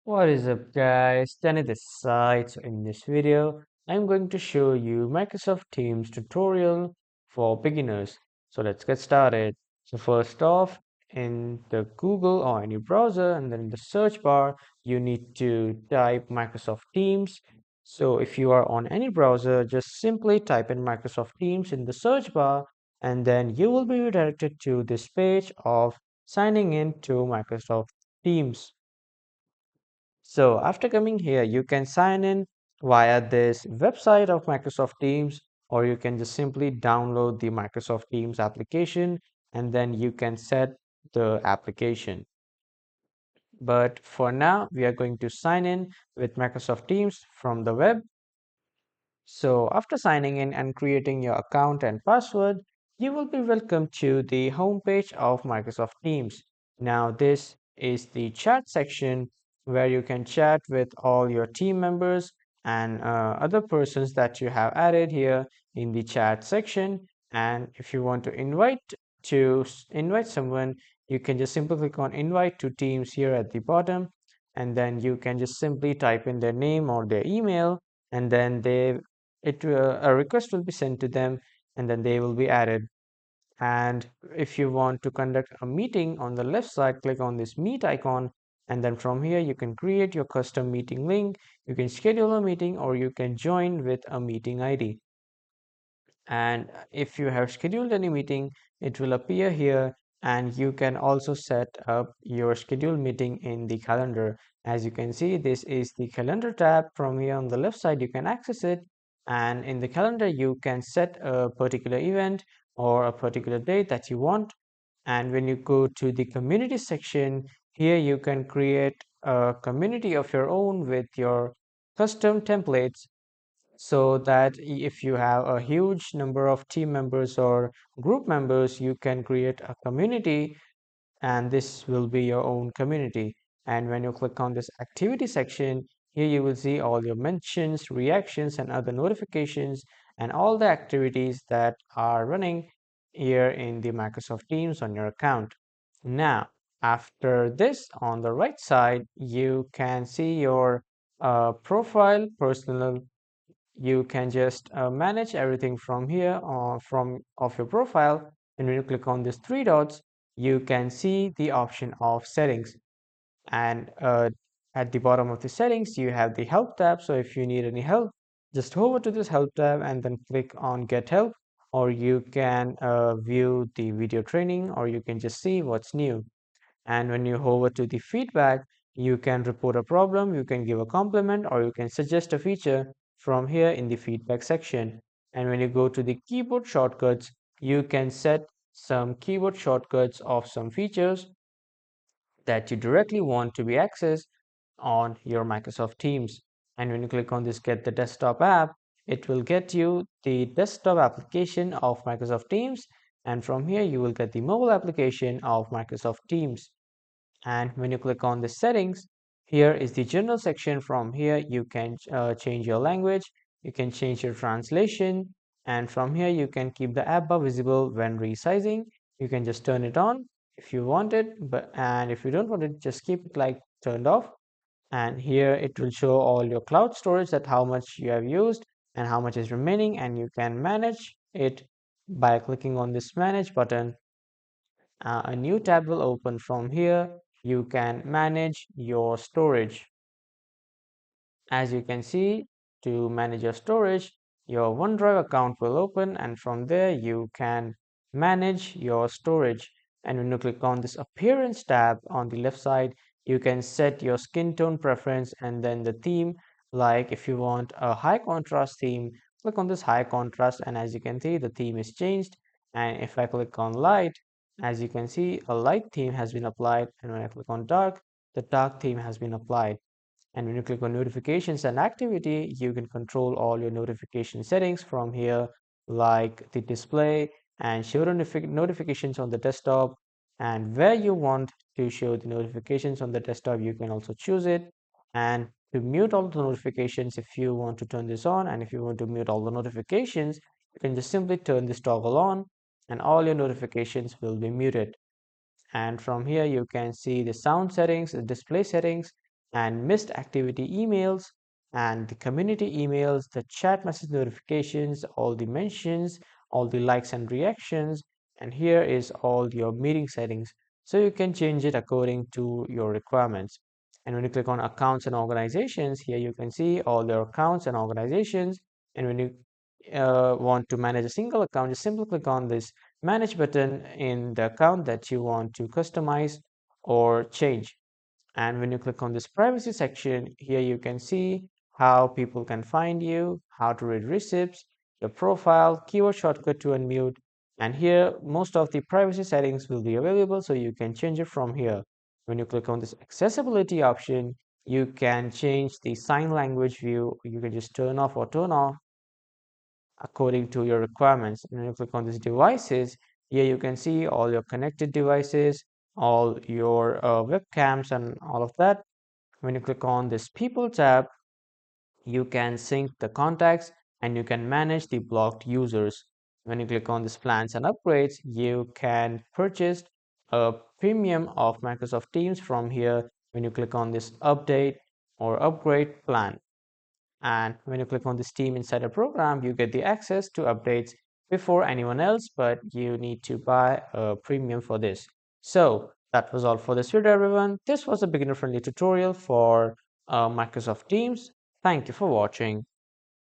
What is up, guys? Danny this side. So in this video, I'm going to show you Microsoft Teams tutorial for beginners. So let's get started. So first off, in the Google or any browser, and then in the search bar, you need to type Microsoft Teams. So if you are on any browser, just simply type in Microsoft Teams in the search bar, and then you will be redirected to this page of signing in to Microsoft Teams. So after coming here, you can sign in via this website of Microsoft Teams, or you can just simply download the Microsoft Teams application and then you can set the application. But for now, we are going to sign in with Microsoft Teams from the web. So after signing in and creating your account and password, you will be welcome to the homepage of Microsoft Teams. Now this is the chat section where you can chat with all your team members and other persons that you have added here in the chat section. And if you want to invite someone, you can just simply click on invite to Teams here at the bottom, and then you can just simply type in their name or their email, and then a request will be sent to them, and then they will be added. And if you want to conduct a meeting, on the left side click on this meet icon, and then from here you can create your custom meeting link. You can schedule a meeting or you can join with a meeting ID. And if you have scheduled any meeting, it will appear here, and you can also set up your scheduled meeting in the calendar. As you can see, this is the calendar tab. From here on the left side you can access it, and in the calendar you can set a particular event or a particular date that you want. And when you go to the community section, here you can create a community of your own with your custom templates, so that if you have a huge number of team members or group members, you can create a community, and this will be your own community. And when you click on this activity section, here you will see all your mentions, reactions, and other notifications, and all the activities that are running here in the Microsoft Teams on your account. Now, after this, on the right side, you can see your profile, personal. You can just manage everything from here, from of your profile. And when you click on these three dots, you can see the option of settings. And at the bottom of the settings you have the help tab. So if you need any help, just hover to this help tab and then click on get help, or you can view the video training, or you can just see what's new. And when you hover to the feedback, you can report a problem, you can give a compliment, or you can suggest a feature from here in the feedback section. And when you go to the keyboard shortcuts, you can set some keyboard shortcuts of some features that you directly want to be accessed on your Microsoft Teams. And when you click on this get the desktop app, it will get you the desktop application of Microsoft Teams. And from here, you will get the mobile application of Microsoft Teams. And when you click on the settings, here is the general section. From here you can change your language, you can change your translation, and from here you can keep the app bar visible when resizing. You can just turn it on if you want it, and if you don't want it, just keep it like turned off. And here it will show all your cloud storage, that how much you have used and how much is remaining, and you can manage it by clicking on this manage button. A new tab will open. From here you can manage your storage. As you can see, to manage your storage, your OneDrive account will open, and from there you can manage your storage. And when you click on this appearance tab on the left side, you can set your skin tone preference and then the theme. Like if you want a high contrast theme, click on this high contrast, and as you can see, the theme is changed. And if I click on light, as you can see, a light theme has been applied, and when I click on dark, the dark theme has been applied. And when you click on notifications and activity, you can control all your notification settings from here, like the display and show notifications on the desktop. And where you want to show the notifications on the desktop, you can also choose it. And to mute all the notifications, if you want to turn this on, and if you want to mute all the notifications, you can just simply turn this toggle on, and all your notifications will be muted. And from here you can see the sound settings, the display settings, and missed activity emails and the community emails, the chat message notifications, all the mentions, all the likes and reactions, and here is all your meeting settings. So you can change it according to your requirements. And when you click on accounts and organizations, here you can see all your accounts and organizations. And when you want to manage a single account, just simply click on this manage button in the account that you want to customize or change. And when you click on this privacy section, here you can see how people can find you, how to read receipts, your profile, keyword shortcut to unmute. And here, most of the privacy settings will be available, so you can change it from here. When you click on this accessibility option, you can change the sign language view. You can just turn off or turn off according to your requirements. And when you click on these devices, here you can see all your connected devices, all your webcams and all of that. When you click on this people tab, you can sync the contacts and you can manage the blocked users. When you click on this plans and upgrades, you can purchase a premium of Microsoft Teams from here when you click on this update or upgrade plan. And when you click on this Team Insider program, you get the access to updates before anyone else, but you need to buy a premium for this. So that was all for this video, everyone. This was a beginner friendly tutorial for Microsoft Teams. Thank you for watching.